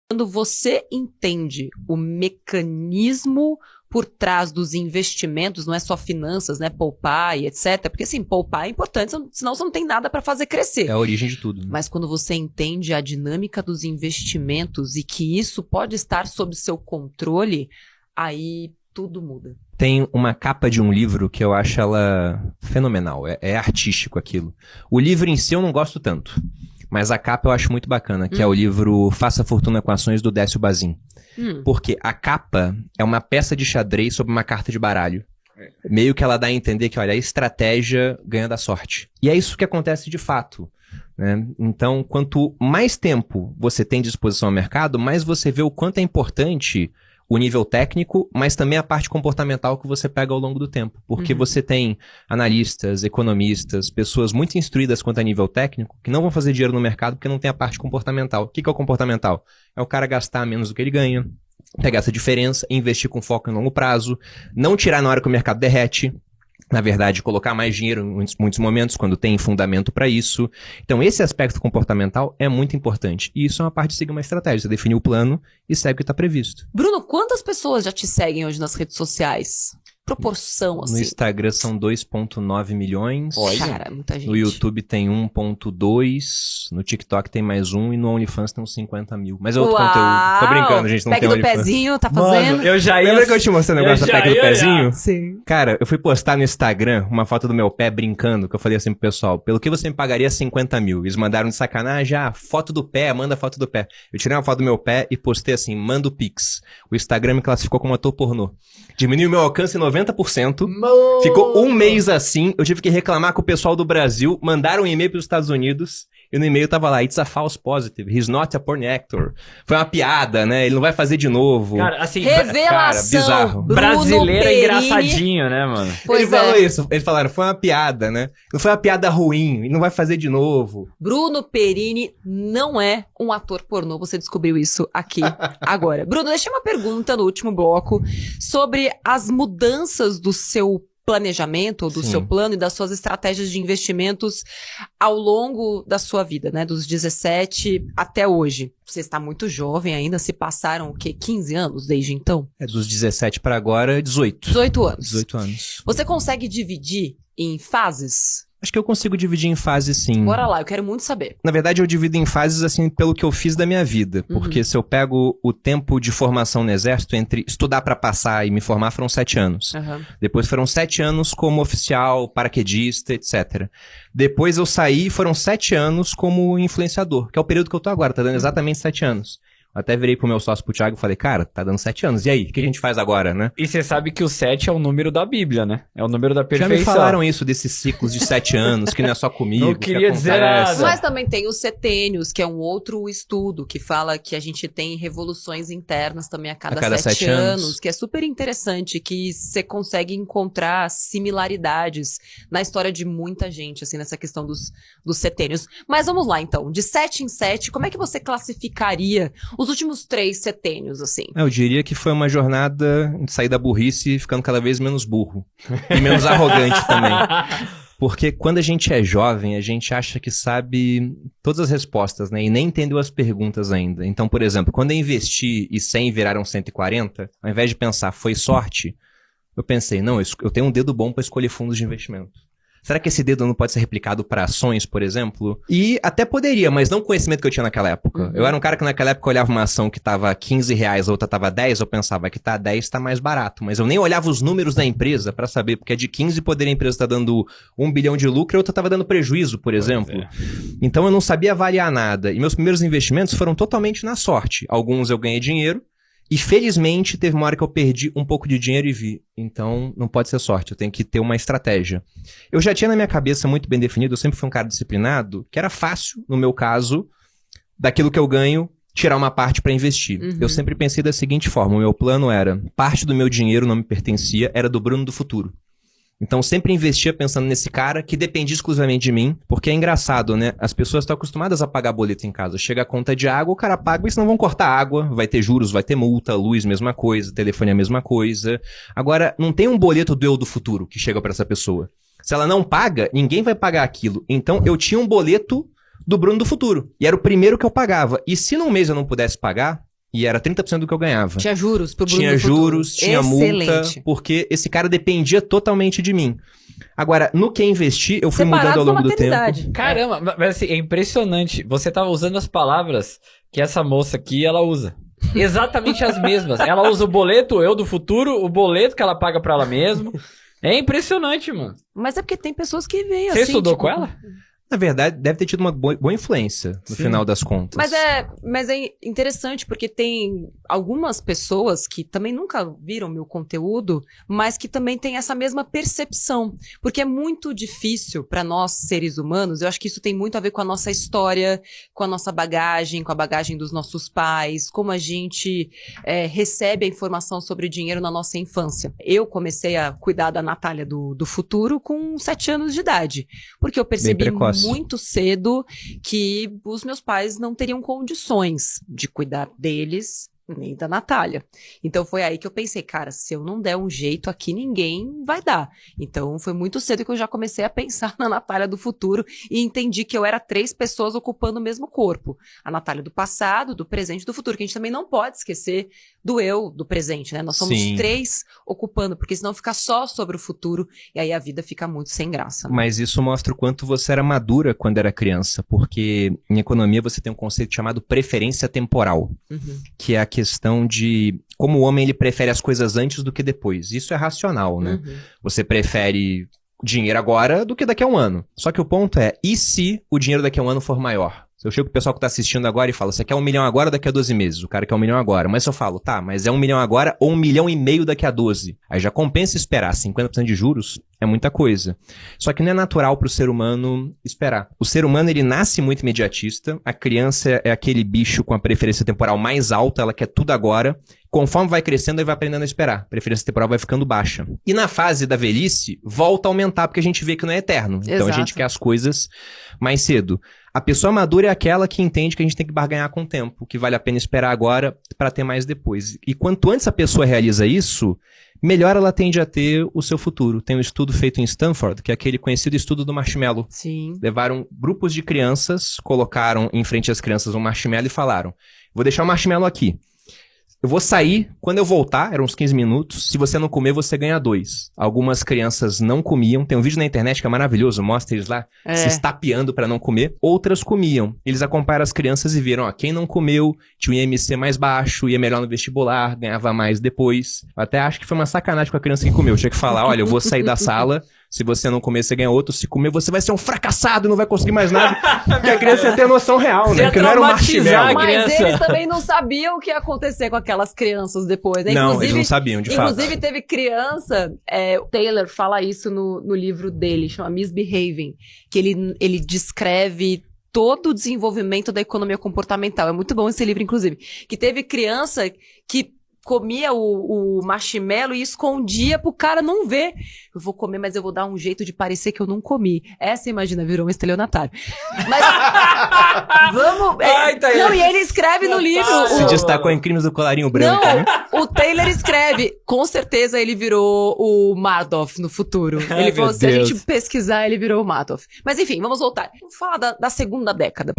Quando você entende o mecanismo por trás dos investimentos, não é só finanças, né? Poupar e etc. Porque, assim, poupar é importante, senão você não tem nada para fazer crescer. É a origem de tudo. Né? Mas quando você entende a dinâmica dos investimentos e que isso pode estar sob seu controle, aí tudo muda. Tem uma capa de um livro que eu acho ela fenomenal. É artístico aquilo. O livro em si eu não gosto tanto. Mas a capa eu acho muito bacana, que é o livro Faça Fortuna com Ações, do Décio Bazin. Porque a capa é uma peça de xadrez sobre uma carta de baralho. Meio que ela dá a entender que, olha, a estratégia ganha da sorte. E é isso que acontece de fato. Né? Então, quanto mais tempo você tem disposição ao mercado, mais você vê o quanto é importante o nível técnico, mas também a parte comportamental que você pega ao longo do tempo. Porque você tem analistas, economistas, pessoas muito instruídas quanto a nível técnico, que não vão fazer dinheiro no mercado porque não tem a parte comportamental. O que é o comportamental? É o cara gastar menos do que ele ganha, pegar essa diferença, investir com foco em longo prazo, não tirar na hora que o mercado derrete. Na verdade, colocar mais dinheiro em muitos momentos, quando tem fundamento para isso. Então, esse aspecto comportamental é muito importante. E isso é uma parte de seguir uma estratégia. Você define o plano e segue o que está previsto. Bruno, quantas pessoas já te seguem hoje nas redes sociais? Proporção, assim. No Instagram são 2,9 milhões. Olha, cara, muita gente. No YouTube tem 1,2. No TikTok tem mais 1. E no OnlyFans tem uns 50 mil. Mas é outro conteúdo. Tô brincando, gente. Não tem OnlyFans. Pega do pezinho, tá fazendo? Mano, eu já ia... Lembra que eu te mostrei o negócio da pega do pezinho? Sim. Cara, eu fui postar no Instagram uma foto do meu pé brincando, que eu falei assim pro pessoal, pelo que você me pagaria 50 mil? Eles mandaram de sacanagem, foto do pé, manda foto do pé. Eu tirei uma foto do meu pé e postei assim, manda o Pix. O Instagram me classificou como ator pornô. Diminuiu meu alcance em 90%. Mano. Ficou um mês assim, eu tive que reclamar com o pessoal do Brasil, mandaram um e-mail pros Estados Unidos, e no e-mail tava lá, it's a false positive, he's not a porn actor. Foi uma piada, né? Ele não vai fazer de novo. Cara, assim, revelação, cara, bizarro. Brasileiro é engraçadinho, né, mano? Ele falou isso, eles falaram, foi uma piada, né? Não foi uma piada ruim, ele não vai fazer de novo. Bruno Perini não é um ator pornô, você descobriu isso aqui agora. Bruno, deixei uma pergunta no último bloco sobre as mudanças do seu planejamento, ou do seu plano e das suas estratégias de investimentos ao longo da sua vida, né? Dos 17 até hoje. Você está muito jovem ainda, se passaram o quê? 15 anos desde então? É dos 17 para agora, 18. 18 anos. 18 anos. Você consegue dividir em fases? Acho que eu consigo dividir em fases, sim. Bora lá, eu quero muito saber. Na verdade, eu divido em fases, assim, pelo que eu fiz da minha vida. Porque se eu pego o tempo de formação no Exército, entre estudar para passar e me formar, foram 7 anos. Depois foram 7 anos como oficial, paraquedista, etc. Depois eu saí, foram 7 anos como influenciador, que é o período que eu tô agora, tá dando exatamente 7 anos. Até virei pro meu sócio, pro Thiago, e falei, cara, tá dando 7 anos, e aí? O que a gente faz agora, né? E você sabe que o 7 é o número da Bíblia, né? É o número da perfeição. Já me falaram isso, desses ciclos de 7 anos, que não é só comigo. Não queria dizer nada. Mas também tem os setênios, que é um outro estudo, que fala que a gente tem revoluções internas também a cada 7 anos, que é super interessante, que você consegue encontrar similaridades na história de muita gente, assim, nessa questão dos setênios. Mas vamos lá, então. De 7 em 7, como é que você classificaria os últimos 3 setênios, assim? Eu diria que foi uma jornada de sair da burrice ficando cada vez menos burro. E menos arrogante também. Porque quando a gente é jovem, a gente acha que sabe todas as respostas, né? E nem entendeu as perguntas ainda. Então, por exemplo, quando eu investi e 100 viraram 140, ao invés de pensar, foi sorte, eu pensei, não, eu tenho um dedo bom para escolher fundos de investimento. Será que esse dedo não pode ser replicado para ações, por exemplo? E até poderia, mas não com o conhecimento que eu tinha naquela época. Eu era um cara que naquela época olhava uma ação que estava R$15, a outra estava 10, eu pensava que tá 10, tá mais barato. Mas eu nem olhava os números da empresa para saber, porque de 15 poderia a empresa estar dando 1 bilhão de lucro e a outra estava dando prejuízo, por exemplo. Então eu não sabia avaliar nada. E meus primeiros investimentos foram totalmente na sorte. Alguns eu ganhei dinheiro. E felizmente teve uma hora que eu perdi um pouco de dinheiro e vi. Então não pode ser sorte, eu tenho que ter uma estratégia. Eu já tinha na minha cabeça muito bem definido, eu sempre fui um cara disciplinado, que era fácil, no meu caso, daquilo que eu ganho, tirar uma parte para investir. Eu sempre pensei da seguinte forma, o meu plano era, parte do meu dinheiro não me pertencia, era do Bruno do futuro. Então sempre investia pensando nesse cara que dependia exclusivamente de mim, porque é engraçado, né? As pessoas estão acostumadas a pagar boleto em casa. Chega a conta de água, o cara paga, e senão vão cortar água, vai ter juros, vai ter multa, luz, mesma coisa, telefone a mesma coisa. Agora, não tem um boleto do eu do futuro que chega para essa pessoa. Se ela não paga, ninguém vai pagar aquilo. Então eu tinha um boleto do Bruno do futuro, e era o primeiro que eu pagava. E se num mês eu não pudesse pagar, E era 30% do que eu ganhava. Tinha juros pro Bruno Tinha do futuro. juros, tinha multa, Excelente. porque esse cara dependia totalmente de mim. Agora, no que investi, eu fui mudando Separados ao da longo do tempo. maternidade. Caramba, mas assim, é impressionante. Você tava usando as palavras que essa moça aqui, ela usa. Exatamente as mesmas. Ela usa o boleto, eu do futuro, o boleto que ela paga pra ela mesma. É impressionante, mano. Mas é porque tem pessoas que veem Você assim. estudou tipo, com ela? Na verdade, deve ter tido uma boa influência, no Sim. final das contas. Mas é interessante porque tem algumas pessoas que também nunca viram meu conteúdo, mas que também têm essa mesma percepção. Porque é muito difícil para nós, seres humanos, eu acho que isso tem muito a ver com a nossa história, com a nossa bagagem, com a bagagem dos nossos pais, como a gente recebe a informação sobre o dinheiro na nossa infância. Eu comecei a cuidar da Natália do futuro com 7 anos de idade, porque eu percebi muito cedo que os meus pais não teriam condições de cuidar deles nem da Natália. Então foi aí que eu pensei, cara, se eu não der um jeito aqui, ninguém vai dar. Então foi muito cedo que eu já comecei a pensar na Natália do futuro e entendi que eu era 3 pessoas ocupando o mesmo corpo. A Natália do passado, do presente e do futuro, que a gente também não pode esquecer do eu, do presente, né? Nós somos 3 ocupando, porque senão fica só sobre o futuro e aí a vida fica muito sem graça. Né? Mas isso mostra o quanto você era madura quando era criança, porque em economia você tem um conceito chamado preferência temporal, que é a questão de como o homem ele prefere as coisas antes do que depois. Isso é racional, né? Você prefere dinheiro agora do que daqui a um ano. Só que o ponto é, e se o dinheiro daqui a um ano for maior? Eu chego pro pessoal que tá assistindo agora e falo, você quer 1 milhão agora ou daqui a 12 meses? O cara quer 1 milhão agora. Mas eu falo, tá, mas é 1 milhão agora ou 1,5 milhão daqui a 12? Aí já compensa esperar. 50% de juros é muita coisa. Só que não é natural pro ser humano esperar. O ser humano, ele nasce muito imediatista. A criança é aquele bicho com a preferência temporal mais alta, ela quer tudo agora. Conforme vai crescendo, ele vai aprendendo a esperar. A preferência temporal vai ficando baixa. E na fase da velhice, volta a aumentar, porque a gente vê que não é eterno. Então a gente quer as coisas mais cedo. A pessoa madura é aquela que entende que a gente tem que barganhar com o tempo, que vale a pena esperar agora para ter mais depois. E quanto antes a pessoa realiza isso, melhor ela tende a ter o seu futuro. Tem um estudo feito em Stanford, que é aquele conhecido estudo do marshmallow. Sim. Levaram grupos de crianças, colocaram em frente às crianças um marshmallow e falaram, vou deixar o marshmallow aqui. Eu vou sair, quando eu voltar, eram uns 15 minutos, se você não comer, você ganha 2. Algumas crianças não comiam, tem um vídeo na internet que é maravilhoso, mostra eles lá se estapeando para não comer. Outras comiam. Eles acompanharam as crianças e viram, ó, quem não comeu tinha um IMC mais baixo, ia melhor no vestibular, ganhava mais depois. Eu até acho que foi uma sacanagem com a criança que comeu. Tinha que falar, olha, eu vou sair da sala, se você não comer, você ganha outro, se comer, você vai ser um fracassado e não vai conseguir mais nada. Porque a criança ia ter noção real, né? Porque não era um marshmallow. Mas eles também não sabiam o que ia acontecer com aquelas crianças depois, né? Não, eles não sabiam, de fato. Inclusive, teve criança, o Taylor fala isso no livro dele, chama Misbehaving, que ele descreve todo o desenvolvimento da economia comportamental. É muito bom esse livro, inclusive. Que teve criança que comia o marshmallow e escondia pro cara não ver. Eu vou comer, mas eu vou dar um jeito de parecer que eu não comi. Essa, imagina, virou um estelionatário. Mas vamos... não, e ele escreve no livro... Se destacou em Crimes do Colarinho Branco, né? O Taylor escreve, com certeza ele virou o Madoff no futuro. Ele falou, se a gente pesquisar, ele virou o Madoff. Mas enfim, vamos voltar. Vamos falar da segunda década.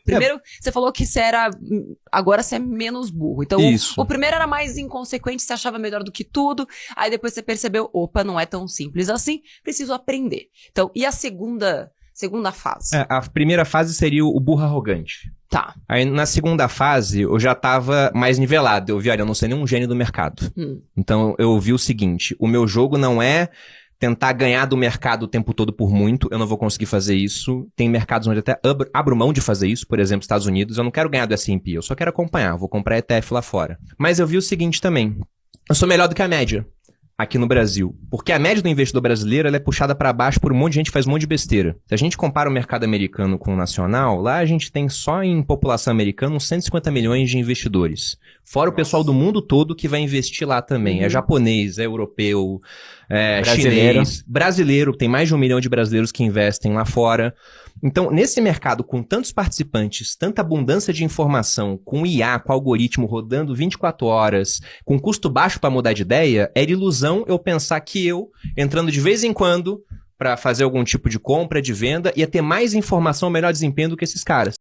Primeiro, você falou que você era... Agora você é menos burro. Então, o primeiro era mais inconsequente, você achava melhor do que tudo. Aí depois você percebeu, opa, não é tão simples assim. Preciso aprender. Então, e a segunda fase? A primeira fase seria o burro arrogante. Tá. Aí na segunda fase, eu já tava mais nivelado. Eu vi, olha, eu não sou nenhum gênio do mercado. Então, eu vi o seguinte, o meu jogo não é tentar ganhar do mercado o tempo todo por muito, eu não vou conseguir fazer isso. Tem mercados onde até abro mão de fazer isso, por exemplo, Estados Unidos, eu não quero ganhar do S&P, eu só quero acompanhar, vou comprar ETF lá fora. Mas eu vi o seguinte também, eu sou melhor do que a média aqui no Brasil, porque a média do investidor brasileiro ela é puxada para baixo por um monte de gente que faz um monte de besteira. Se a gente compara o mercado americano com o nacional, lá a gente tem só em população americana uns 150 milhões de investidores. Fora o pessoal do mundo todo que vai investir lá também. É japonês, é europeu, chinês, brasileiro. Tem mais de 1 milhão de brasileiros que investem lá fora. Então, nesse mercado com tantos participantes, tanta abundância de informação, com IA, com algoritmo rodando 24 horas, com custo baixo para mudar de ideia, era ilusão eu pensar que eu, entrando de vez em quando, para fazer algum tipo de compra, de venda, ia ter mais informação, melhor desempenho do que esses caras.